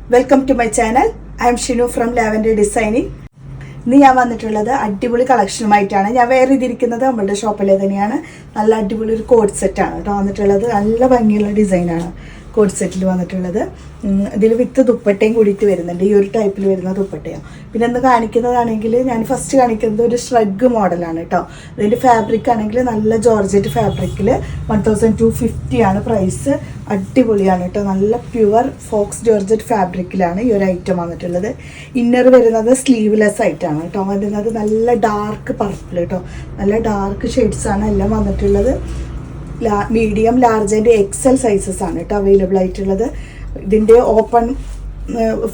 Welcome to my channel. I am Shinu from Lavender Designing. ഇന്ന് ഞാൻ വന്നിട്ടുള്ളത് അടിപൊളി കളക്ഷനുമായിട്ടാണ്. ഞാൻ വേറെ ചെയ്തിരിക്കുന്നത് നമ്മുടെ ഷോപ്പിലെ തന്നെയാണ്. നല്ല അടിപൊളി ഒരു കോഡ് സെറ്റാണ് കേട്ടോ വന്നിട്ടുള്ളത്. നല്ല ഭംഗിയുള്ള ഡിസൈനാണ് കോഡ് സെറ്റിൽ വന്നിട്ടുള്ളത്. ഇതിൽ വിത്ത് ദുപ്പട്ടയും കൂടിയിട്ട് വരുന്നുണ്ട്. ഈ ഒരു ടൈപ്പിൽ വരുന്ന ദുപ്പട്ടയാണ്. പിന്നെ ഇന്ന് കാണിക്കുന്നതാണെങ്കിൽ ഞാൻ ഫസ്റ്റ് കാണിക്കുന്നത് ഒരു ഷ്രഗ് മോഡലാണ് കേട്ടോ. ഇതിൻ്റെ ഫാബ്രിക് ആണെങ്കിൽ നല്ല ജോർജറ്റ് ഫാബ്രിക്കിൽ 1250 ആണ് പ്രൈസ്. അടിപൊളിയാണ് കേട്ടോ. നല്ല പ്യുവർ ഫോക്സ് ജോർജറ്റ് ഫാബ്രിക്കിലാണ് ഈ ഒരു ഐറ്റം വന്നിട്ടുള്ളത്. ഇന്നർ വരുന്നത് സ്ലീവ്ലെസ് ആയിട്ടാണ് കേട്ടോ വരുന്നത്. നല്ല ഡാർക്ക് പർപ്പിൾ കേട്ടോ. നല്ല ഡാർക്ക് ഷെയ്ഡ്സാണ് എല്ലാം വന്നിട്ടുള്ളത്. Medium, large and Excel sizes ആണ് കേട്ടോ അവൈലബിൾ ആയിട്ടുള്ളത്. ഇതിൻ്റെ ഓപ്പൺ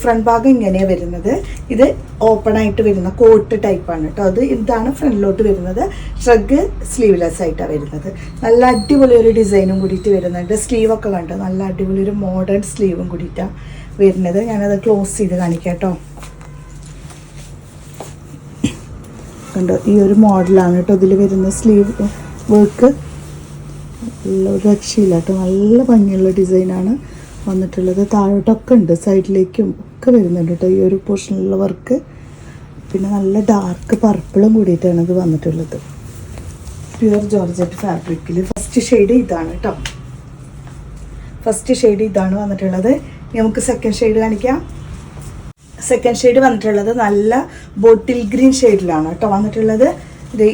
ഫ്രണ്ട് ഭാഗം ഇങ്ങനെയാണ് വരുന്നത്. ഇത് ഓപ്പൺ ആയിട്ട് വരുന്ന കോട്ട് ടൈപ്പാണ് കേട്ടോ. ഇതാണ് ഫ്രണ്ടിലോട്ട് വരുന്നത്. ഷ്രഗ് സ്ലീവ്ലെസ് ആയിട്ടാണ് വരുന്നത്. നല്ല അടിപൊളി ഒരു ഡിസൈനും കൂടിയിട്ട് വരുന്നുണ്ട്. സ്ലീവൊക്കെ കണ്ടോ, നല്ല അടിപൊളി ഒരു മോഡേൺ സ്ലീവും കൂടിയിട്ടാണ് വരുന്നത്. ഞാനത് ക്ലോസ് ചെയ്ത് കാണിക്കാം കേട്ടോ. കണ്ടോ, ഈ ഒരു മോഡലാണ് കേട്ടോ ഇതിൽ വരുന്ന സ്ലീവ് വർക്ക്. ഒരു രക്ഷയില്ല കേട്ടോ. നല്ല ഭംഗിയുള്ള ഡിസൈനാണ് വന്നിട്ടുള്ളത്. താഴോട്ടൊക്കെ ഉണ്ട്, സൈഡിലേക്കും ഒക്കെ വരുന്നുണ്ട് കേട്ടോ ഈ ഒരു പോർഷനിലുള്ള വർക്ക്. പിന്നെ നല്ല ഡാർക്ക് പർപ്പിളും കൂടിയിട്ടാണ് ഇത് വന്നിട്ടുള്ളത്. പ്യുവർ ജോർജറ്റ് ഫാബ്രിക്കിൽ ഫസ്റ്റ് ഷെയ്ഡ് ഇതാണ് കേട്ടോ. ഫസ്റ്റ് ഷെയ്ഡ് ഇതാണ് വന്നിട്ടുള്ളത്. നമുക്ക് സെക്കൻഡ് ഷെയ്ഡ് കാണിക്കാം. സെക്കൻഡ് ഷെയ്ഡ് വന്നിട്ടുള്ളത് നല്ല ബോട്ടിൽ ഗ്രീൻ ഷെയ്ഡിലാണ് കേട്ടോ വന്നിട്ടുള്ളത്.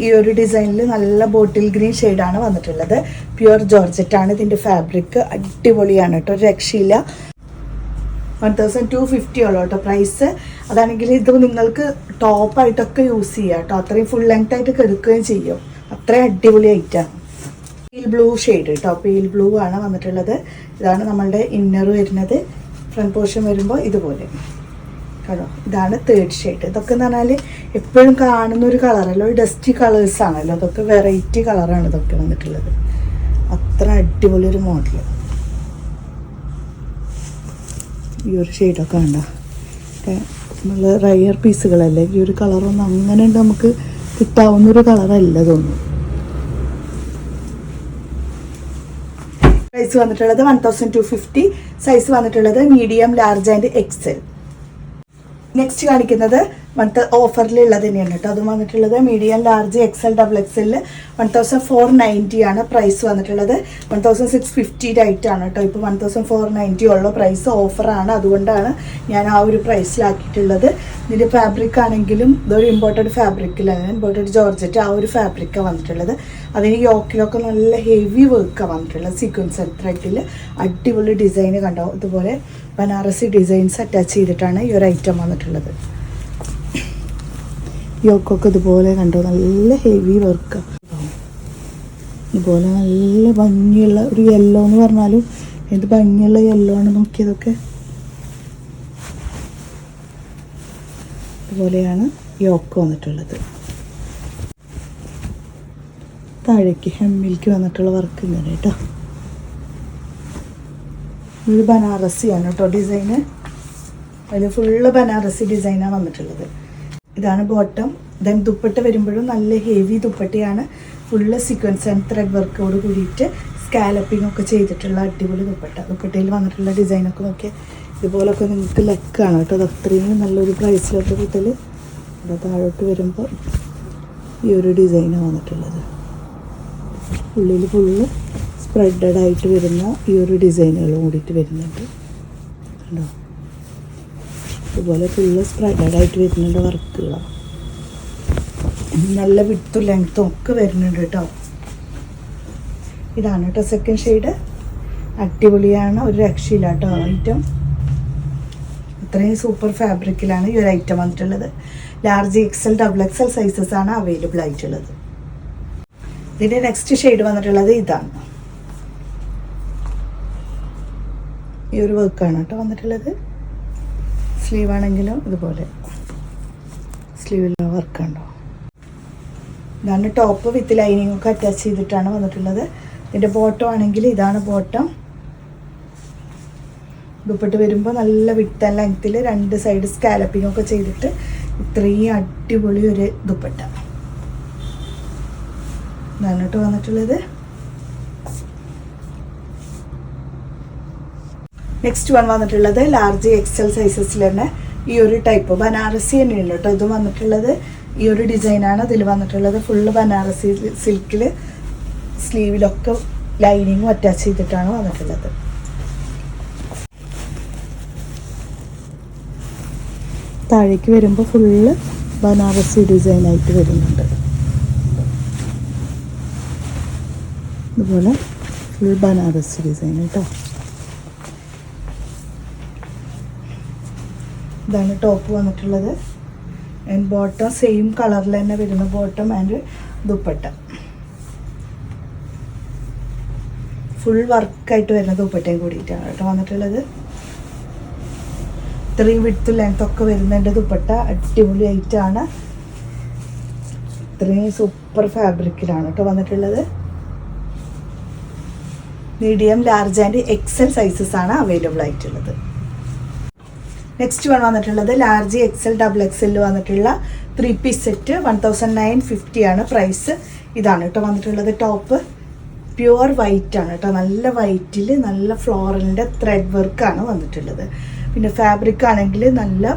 ഈ ഒരു ഡിസൈനിൽ നല്ല ബോട്ടിൽ ഗ്രീൻ ഷെയ്ഡാണ് വന്നിട്ടുള്ളത്. പ്യുവർ ജോർജറ്റ് ആണ് ഇതിൻ്റെ ഫാബ്രിക്. അടിപൊളിയാണ് കേട്ടോ, ഒരു രക്ഷയില്ല. 1250 ഉള്ളൂ കേട്ടോ പ്രൈസ്. അതാണെങ്കിൽ ഇത് നിങ്ങൾക്ക് ടോപ്പായിട്ടൊക്കെ യൂസ് ചെയ്യാം കേട്ടോ. അത്രയും ഫുൾ ലെങ്ത് ആയിട്ട് കെടുക്കുകയും ചെയ്യും. അത്രയും അടിപൊളി ഐറ്റാണ്. പീൽ ബ്ലൂ ഷെയ്ഡ് കേട്ടോ. പീൽ ബ്ലൂ ആണ് വന്നിട്ടുള്ളത്. ഇതാണ് നമ്മളുടെ ഇന്നർ വരുന്നത്. ഫ്രണ്ട് പോർഷൻ വരുമ്പോൾ ഇതുപോലെ കേട്ടോ. ഇതാണ് തേർഡ് ഷെയ്ഡ്. ഇതൊക്കെ എന്ന് പറഞ്ഞാൽ എപ്പോഴും കാണുന്ന ഒരു കളറല്ലോ, ഒരു ഡസ്റ്റി കളേഴ്സ് ആണല്ലോ. അതൊക്കെ വെറൈറ്റി കളറാണ് ഇതൊക്കെ വന്നിട്ടുള്ളത്. അത്ര അടിപൊളി ഒരു മോഡൽ. ഈ ഒരു ഷെയ്ഡൊക്കെ വേണ്ട നമ്മൾ റയർ പീസുകളല്ലേ. ഈ ഒരു കളറൊന്നും അങ്ങനെ നമുക്ക് കിട്ടാവുന്നൊരു കളറല്ല ഇതൊന്നും. പ്രൈസ് വന്നിട്ടുള്ളത് 1250. സൈസ് വന്നിട്ടുള്ളത് medium, large and Excel. Next കാണിക്കുന്നത് ഓഫറിലുള്ളത് തന്നെയാണ് കേട്ടോ. അതും വന്നിട്ടുള്ളത് മീഡിയം, ലാർജ്, എക്സൽ, ഡബിൾ എക്സലിൽ 1490 ആണ് പ്രൈസ് വന്നിട്ടുള്ളത്. 1650 ആയിട്ടാണ് കേട്ടോ ഇപ്പോൾ 1490 ഉള്ള പ്രൈസ്. ഓഫറാണ്, അതുകൊണ്ടാണ് ഞാൻ ആ ഒരു പ്രൈസിലാക്കിയിട്ടുള്ളത്. ഇതിൻ്റെ ഫാബ്രിക് ആണെങ്കിലും ഇതൊരു ഇമ്പോർട്ടഡ് ഫാബ്രിക്കിലാണ്, ഇമ്പോർട്ടഡ് ജോർജറ്റ് ആ ഒരു ഫാബ്രിക്കാണ് വന്നിട്ടുള്ളത്. അതിന് യോക്കിലൊക്കെ നല്ല ഹെവി വർക്കാണ് വന്നിട്ടുള്ളത്. സീക്വൻസ് ത്രെഡിൽ അടിപൊളി ഡിസൈൻ കണ്ടോ. ഇതുപോലെ ബനാറസി ഡിസൈൻസ് അറ്റാച്ച് ചെയ്തിട്ടാണ് ഈ ഒരു ഐറ്റം വന്നിട്ടുള്ളത്. യോക്കൊക്കെ ഇതുപോലെ കണ്ടോ, നല്ല ഹെവി വർക്കാണ്. ഇതുപോലെ നല്ല ഭംഗിയുള്ള ഒരു യെല്ലോ എന്ന് പറഞ്ഞാലും എന്ത് ഭംഗിയുള്ള യെല്ലോ ആണ് നോക്കിയതൊക്കെ. ഇതുപോലെയാണ് യോക്ക് വന്നിട്ടുള്ളത്. താഴേക്ക് ഹെമ്മിലേക്ക് വന്നിട്ടുള്ള വർക്ക് ഇങ്ങനെ കേട്ടോ. ഒരു ബനാറസിയാണ് കേട്ടോ ഡിസൈന്. അതിൽ ഫുള്ള് ബനാറസി ഡിസൈനാണ് വന്നിട്ടുള്ളത്. ഇതാണ് ബോട്ടം. ദെൻ ദുപ്പട്ട വരുമ്പോഴും നല്ല ഹെവി ദുപ്പട്ടയാണ്. ഫുള്ള് സീക്വൻസ് ആൻഡ് ത്രെഡ് വർക്കോട് കൂടിയിട്ട് സ്കാലപ്പിംഗ് ഒക്കെ ചെയ്തിട്ടുള്ള അടിപൊളി ദുപ്പട്ട. ദുപ്പട്ടയിൽ വന്നിട്ടുള്ള ഡിസൈനൊക്കെ നോക്കിയാൽ ഇതുപോലൊക്കെ നിങ്ങൾക്ക് ലക്കാണ് കേട്ടോ. അത് അത്രയും നല്ലൊരു പ്രൈസിലൊക്കെ കിട്ടൽ. അത് താഴോട്ട് വരുമ്പോൾ ഈ ഒരു ഡിസൈനാണ് വന്നിട്ടുള്ളത്. ഉള്ളിൽ ഫുള്ള് സ്പ്രെഡഡ് ആയിട്ട് വരുന്ന ഈ ഒരു ഡിസൈനുകൾ കൂടിയിട്ട് വരുന്നുണ്ട് കണ്ടോ. ഇതുപോലെ ഫുള്ള് സ്പ്രെഡഡ് ആയിട്ട് വരുന്നുണ്ട് വർക്കുകളാണ്. നല്ല വിഡ്ത്തും ലെങ്ത്തും ഒക്കെ വരുന്നുണ്ട് കേട്ടോ. ഇതാണ് കേട്ടോ സെക്കൻഡ് ഷെയ്ഡ്. അടിപൊളിയാണ്, ഒരു രക്ഷയില്ല കേട്ടോ ഐറ്റം. അത്രയും സൂപ്പർ ഫാബ്രിക്കിലാണ് ഈ ഒരു ഐറ്റം വന്നിട്ടുള്ളത്. Large, XL, double XL sizes ആണ് അവൈലബിൾ ആയിട്ടുള്ളത്. ഇതിൻ്റെ നെക്സ്റ്റ് ഷെയ്ഡ് വന്നിട്ടുള്ളത് ഇതാണ്. ഈ ഒരു വർക്കാണ് കേട്ടോ വന്നിട്ടുള്ളത്. സ്ലീവ് ആണെങ്കിലും ഇതുപോലെ സ്ലീവിലുള്ള വർക്കുണ്ടോ. ഇതാണ് ടോപ്പ് വിത്ത് ലൈനിങ് ഒക്കെ അറ്റാച്ച് ചെയ്തിട്ടാണ് വന്നിട്ടുള്ളത്. ഇതിൻ്റെ ബോട്ടം ആണെങ്കിൽ ഇതാണ് ബോട്ടം. ദുപ്പട്ട വരുമ്പോൾ നല്ല വിട്ട് ആൻഡ് ലെങ്ത്തിൽ രണ്ട് സൈഡ് സ്കാലപ്പിംഗ് ഒക്കെ ചെയ്തിട്ട് ഇത്രയും അടിപൊളി ഒരു ദുപ്പട്ട ഇതാണ് കേട്ടോ വന്നിട്ടുള്ളത്. നെക്സ്റ്റ് വൺ വന്നിട്ടുള്ളത് ലാർജ് എക്സൽ സൈസസിൽ തന്നെ ഈ ഒരു ടൈപ്പ് ബനാറസി തന്നെയാണ് കേട്ടോ. ഇത് വന്നിട്ടുള്ളത് ഈ ഒരു ഡിസൈനാണ് ഇതിൽ വന്നിട്ടുള്ളത്. ഫുള്ള് ബനാറസി സിൽക്കിൽ സ്ലീവിലൊക്കെ ലൈനിങ്ങും അറ്റാച്ച് ചെയ്തിട്ടാണ് വന്നിട്ടുള്ളത്. താഴേക്ക് വരുമ്പോൾ ഫുള്ള് ബനാറസി ഡിസൈനായിട്ട് വരുന്നുണ്ട്. ഇതുപോലെ ഫുൾ ബനാറസി ഡിസൈൻ കേട്ടോ. ഇതാണ് ടോപ്പ് വന്നിട്ടുള്ളത്. ആൻഡ് ബോട്ടം സെയിം കളറിൽ തന്നെ വരുന്ന ബോട്ടം ആൻഡ് ദുപ്പട്ട. ഫുൾ വർക്കായിട്ട് വരുന്ന ദുപ്പട്ടയും കൂടിയിട്ടാണ് കേട്ടോ വന്നിട്ടുള്ളത്. ഇത്രയും വിഡ്ത്തും ലെങ്ത് ഒക്കെ വരുന്നതിൻ്റെ ദുപ്പട്ട അടിപൊളി ആയിട്ടാണ്. ഇത്രയും സൂപ്പർ ഫാബ്രിക്കിലാണ് കേട്ടോ വന്നിട്ടുള്ളത്. Medium, large and Excel sizes ആണ് അവൈലബിൾ ആയിട്ടുള്ളത്. നെക്സ്റ്റ് വൺ വന്നിട്ടുള്ളത് ലാർജ് എക്സൽ ഡബിൾ എക്സലിൽ വന്നിട്ടുള്ള 3 പീസ് സെറ്റ് 1950 ആണ് പ്രൈസ്. ഇതാണ് കേട്ടോ വന്നിട്ടുള്ളത്. ടോപ്പ് പ്യുവർ വൈറ്റ് ആണ് കേട്ടോ. നല്ല വൈറ്റിൽ നല്ല ഫ്ലോറലിൻ്റെ ത്രെഡ് വർക്കാണ് വന്നിട്ടുള്ളത്. പിന്നെ ഫാബ്രിക് ആണെങ്കിൽ നല്ല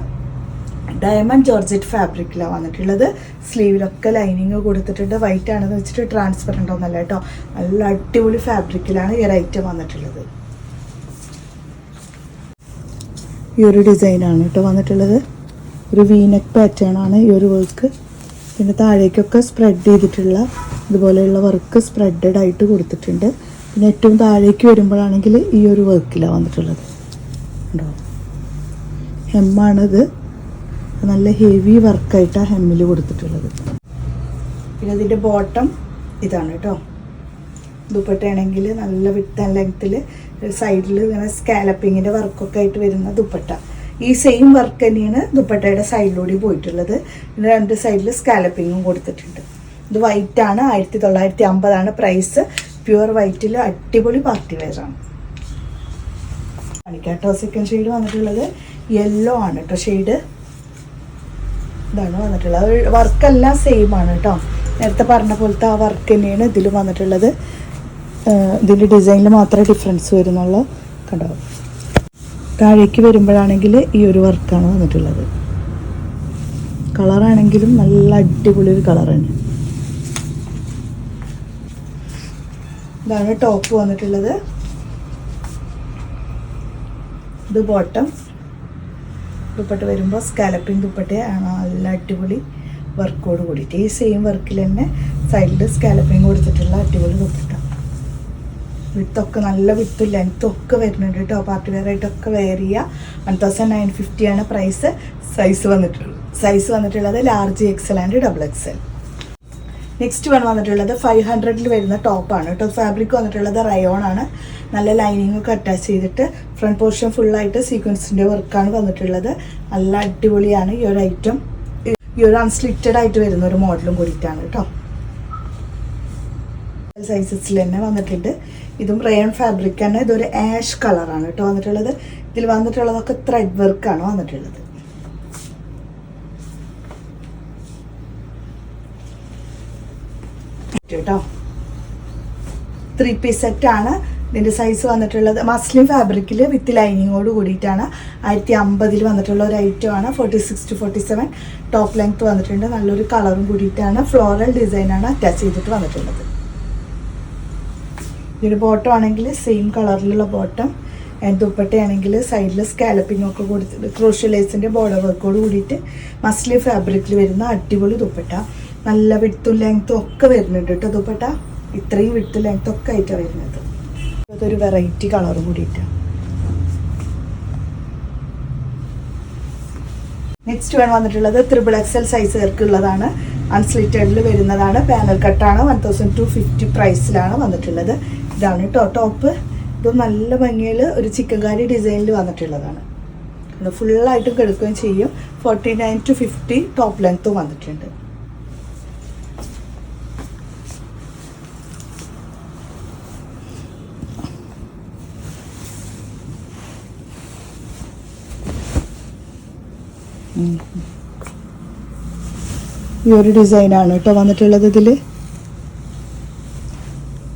ഡയമണ്ട് ജോർജറ്റ് ഫാബ്രിക്കിലാണ് വന്നിട്ടുള്ളത്. സ്ലീവിലൊക്കെ ലൈനിങ് കൊടുത്തിട്ടുണ്ട്. വൈറ്റ് ആണെന്ന് വെച്ചിട്ട് ട്രാൻസ്പെറൻ്റ് ഒന്നല്ല കേട്ടോ. നല്ല അടിപൊളി ഫാബ്രിക്കിലാണ് ഈ ഒരു ഐറ്റം വന്നിട്ടുള്ളത്. ഈ ഒരു ഡിസൈനാണ് കേട്ടോ വന്നിട്ടുള്ളത്. ഒരു വീനെക്ക് പാറ്റേൺ ആണ് ഈ ഒരു വർക്ക്. പിന്നെ താഴേക്കൊക്കെ സ്പ്രെഡ് ചെയ്തിട്ടുള്ള ഇതുപോലെയുള്ള വർക്ക് സ്പ്രെഡഡ് ആയിട്ട് കൊടുത്തിട്ടുണ്ട്. പിന്നെ ഏറ്റവും താഴേക്ക് വരുമ്പോഴാണെങ്കിൽ ഈ ഒരു വർക്കിലാണ് വന്നിട്ടുള്ളത്. ഉണ്ടോ, ഹെമ്മാണിത്. നല്ല ഹെവി വർക്കായിട്ടാണ് ഹെമ്മിൽ കൊടുത്തിട്ടുള്ളത്. പിന്നെ ഇതിൻ്റെ ബോട്ടം ഇതാണ് കേട്ടോ. ദുപ്പട്ടയാണെങ്കിൽ നല്ല വിത്ത് ആൻഡ് ലെങ്ത്തിൽ സൈഡിൽ ഇങ്ങനെ സ്കാലപ്പിങ്ങിൻ്റെ വർക്കൊക്കെ ആയിട്ട് വരുന്ന ദുപ്പട്ട. ഈ സെയിം വർക്ക് തന്നെയാണ് ദുപ്പട്ടയുടെ സൈഡിലൂടെ പോയിട്ടുള്ളത്. പിന്നെ 2 സൈഡിൽ സ്കാലപ്പിങ്ങും കൊടുത്തിട്ടുണ്ട്. ഇത് വൈറ്റാണ്. 1950 പ്രൈസ്. പ്യുവർ വൈറ്റിൽ അടിപൊളി പാർട്ടി വെയറാണ്. കാണിക്കാട്ടോ. സെക്കൻഡ് ഷെയ്ഡ് വന്നിട്ടുള്ളത് യെല്ലോ ആണ് കേട്ടോ ഷെയ്ഡ്. ഇതാണ് വന്നിട്ടുള്ളത്. വർക്കെല്ലാം സെയിം ആണ് കേട്ടോ. നേരത്തെ പറഞ്ഞ പോലത്തെ ആ വർക്ക് തന്നെയാണ് ഇതിൽ വന്നിട്ടുള്ളത്. ഇതിൻ്റെ ഡിസൈനിൽ മാത്രമേ ഡിഫറൻസ് വരുന്നുള്ളൂ. കണ്ടോ, താഴേക്ക് വരുമ്പോഴാണെങ്കിൽ ഈ ഒരു വർക്കാണ് വന്നിട്ടുള്ളത്. കളറാണെങ്കിലും നല്ല അടിപൊളി ഒരു കളറാണ്. ഇതാണ് ടോപ്പ് വന്നിട്ടുള്ളത്. ഇത് ബോട്ടം. ദുപ്പട്ട വരുമ്പോൾ സ്കാലപ്പിംഗ് ദുപ്പട്ടയാണ്. നല്ല അടിപൊളി വർക്കോട് കൂടിയിട്ട് ഈ സെയിം വർക്കിൽ തന്നെ സൈഡിൽ സ്കാലപ്പിംഗ് കൊടുത്തിട്ടുള്ള അടിപൊളി ദുപ്പട്ട. വിത്തൊക്കെ നല്ല വിത്തും ലെങ്ത്തും ഒക്കെ വരുന്നുണ്ട് കേട്ടോ. പാർട്ടി വെയർ ആയിട്ടൊക്കെ വെയർ ചെയ്യുക. 1950 ആണ് പ്രൈസ്. സൈസ് വന്നിട്ടുള്ളത് large Excel and double XL. Next one വന്നിട്ടുള്ളത് 500 വരുന്ന ടോപ്പാണ് കേട്ടോ. ഫാബ്രിക് വന്നിട്ടുള്ളത് റയോൺ ആണ്. നല്ല ലൈനിങ് ഒക്കെ അറ്റാച്ച് ചെയ്തിട്ട് ഫ്രണ്ട് പോർഷൻ ഫുള്ളായിട്ട് സീക്വൻസിൻ്റെ വർക്കാണ് വന്നിട്ടുള്ളത്. നല്ല അടിപൊളിയാണ് ഈ ഒരു ഐറ്റം. ഈ ഒരു അൺസ്ലിറ്റഡ് ആയിട്ട് വരുന്ന ഒരു മോഡലും കൂടിയിട്ടാണ് കേട്ടോ. സൈസസിൽ തന്നെ വന്നിട്ടുണ്ട്. ഇതും റയോൺ ഫാബ്രിക് ആണ്. ഇതൊരു ആഷ് കളറാണ് കേട്ടോ വന്നിട്ടുള്ളത്. ഇതിൽ വന്നിട്ടുള്ളതൊക്കെ ത്രെഡ് വർക്കാണ് വന്നിട്ടുള്ളത്. കേട്ടോ 3 പീസ് സെറ്റ് ആണ്. ഇതിൻ്റെ സൈസ് വന്നിട്ടുള്ളത് മസ്ലിൻ ഫാബ്രിക്കിൽ വിത്ത് ലൈനിങ്ങോട് കൂടിയിട്ടാണ്. 1950 വന്നിട്ടുള്ള ഒരു ഐറ്റമാണ്. 46 to 47 ടോപ്പ് ലെങ്ത് വന്നിട്ടുണ്ട്. നല്ലൊരു കളറും കൂടിയിട്ടാണ്. ഫ്ലോറൽ ഡിസൈനാണ് അറ്റാച്ച് ചെയ്തിട്ട് വന്നിട്ടുള്ളത്. ഇതിൻ്റെ ബോട്ടം ആണെങ്കിൽ സെയിം കളറിലുള്ള ബോട്ടം. ദുപ്പട്ടയാണെങ്കിൽ സൈഡിൽ സ്കാലപ്പിംഗ് ഒക്കെ കൊടുത്തിട്ട് ക്രോഷ്യ ലേസിൻ്റെ ബോർഡർ വർക്കോട് കൂടിയിട്ട് മസ്ലിൻ ഫാബ്രിക്കിൽ വരുന്ന അടിപൊളി ദുപ്പട്ട. നല്ല വിഡ്ത്തും ലെങ്ത്തും ഒക്കെ വരുന്നുണ്ട് കേട്ടോ ദുപ്പട്ട. ഇത്രയും വിഡ്ത്തും ലെങ്ത്തും ഒക്കെ ആയിട്ടാണ് വരുന്നത്. അതൊരു വെറൈറ്റി കളർ കൂടിയിട്ടാണ്. നെക്സ്റ്റ് വൺ വന്നിട്ടുള്ളത് 3XL സൈസുകാർക്കുള്ളതാണ്. അൺസ്ലിറ്റഡിൽ വരുന്നതാണ്. പാനൽ കട്ടാണ്. 1250 പ്രൈസിലാണ് വന്നിട്ടുള്ളത്. ഇതാണ് കേട്ടോ ടോപ്പ്. ഇത് നല്ല ഭംഗിയിൽ ഒരു ചിക്കൻ കറി ഡിസൈനിൽ വന്നിട്ടുള്ളതാണ്. ഫുള്ളായിട്ടും കിടക്കുകയും ചെയ്യും. 49 to 50 ടോപ്പ് ലെങ്ത്തും വന്നിട്ടുണ്ട്. ഈ ഒരു ഡിസൈനാണ് കേട്ടോ വന്നിട്ടുള്ളത്. ഇതിൽ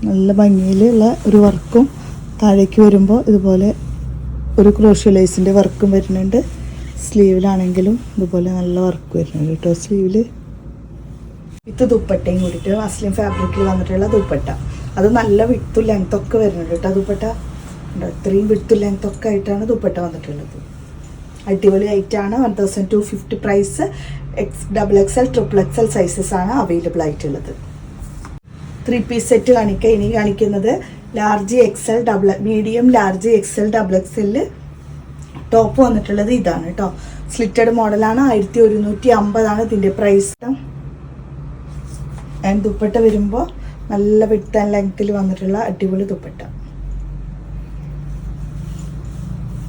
നല്ല ഭംഗിയിലുള്ള ഒരു വർക്കും താഴേക്ക് വരുമ്പോൾ ഇതുപോലെ ഒരു ക്രോഷ്യോ ലേസിൻ്റെ വർക്കും വരുന്നുണ്ട്. സ്ലീവിലാണെങ്കിലും ഇതുപോലെ നല്ല വർക്ക് വരുന്നുണ്ട് കേട്ടോ. സ്ലീവിൽ വിത്ത് ദുപ്പട്ടയും കൂടിയിട്ട് മസ്ലിൻ ഫാബ്രിക്കിൽ വന്നിട്ടുള്ള ദുപ്പട്ട. അത് നല്ല വിത്തും ലെങ്ത്തൊക്കെ വരുന്നുണ്ട് കേട്ടോ. ദുപ്പട്ട ഇത്രയും വിത്തും ലെങ്ത്തൊക്കെ ആയിട്ടാണ് ദുപ്പട്ട വന്നിട്ടുള്ളത്. അടിപൊളി ആയിട്ടാണ്. 1250 പ്രൈസ്. XXL, XXL സൈസസ് ആണ് അവൈലബിൾ ആയിട്ടുള്ളത്. 3 പീസ് സെറ്റ് കാണിക്കുക. ഇനി കാണിക്കുന്നത് large XL medium large XL XXL top വന്നിട്ടുള്ളത് ഇതാണ് കേട്ടോ. സ്ലിറ്റഡ് മോഡലാണ്. 1150 ഇതിൻ്റെ പ്രൈസ്. ആൻഡ് ദുപ്പട്ട വരുമ്പോൾ നല്ല വിഡ്ത്ത് ആൻഡ് ലെങ്ത്തിൽ വന്നിട്ടുള്ള അടിപൊളി ദുപ്പട്ട.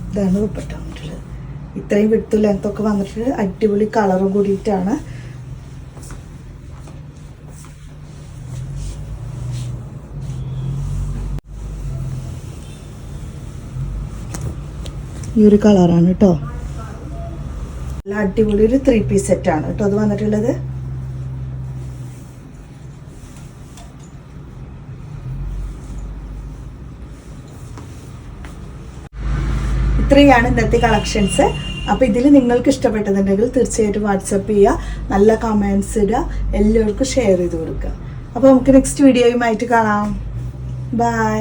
ഇതാണ് ദുപ്പട്ട വന്നിട്ടുള്ളത്. ഇത്രയും വിഡ്ത്ത് ലെങ്ത്തൊക്കെ വന്നിട്ട് അടിപൊളി കളറും കൂടിയിട്ടാണ്. ഈ ഒരു കളറാണ് കേട്ടോ. നല്ല അടിപൊളി ഒരു 3 പീസ് സെറ്റാണ് കേട്ടോ അത് വന്നിട്ടുള്ളത്. ഇത്രയാണ് ഇന്നത്തെ കളക്ഷൻസ്. അപ്പോൾ ഇതിൽ നിങ്ങൾക്ക് ഇഷ്ടപ്പെട്ടതുണ്ടെങ്കിൽ തീർച്ചയായിട്ടും വാട്സപ്പ് ചെയ്യുക, നല്ല കമൻസ് ഇടുക, എല്ലാവർക്കും ഷെയർ ചെയ്ത് കൊടുക്കുക. അപ്പോൾ നമുക്ക് നെക്സ്റ്റ് വീഡിയോയുമായിട്ട് കാണാം. ബൈ.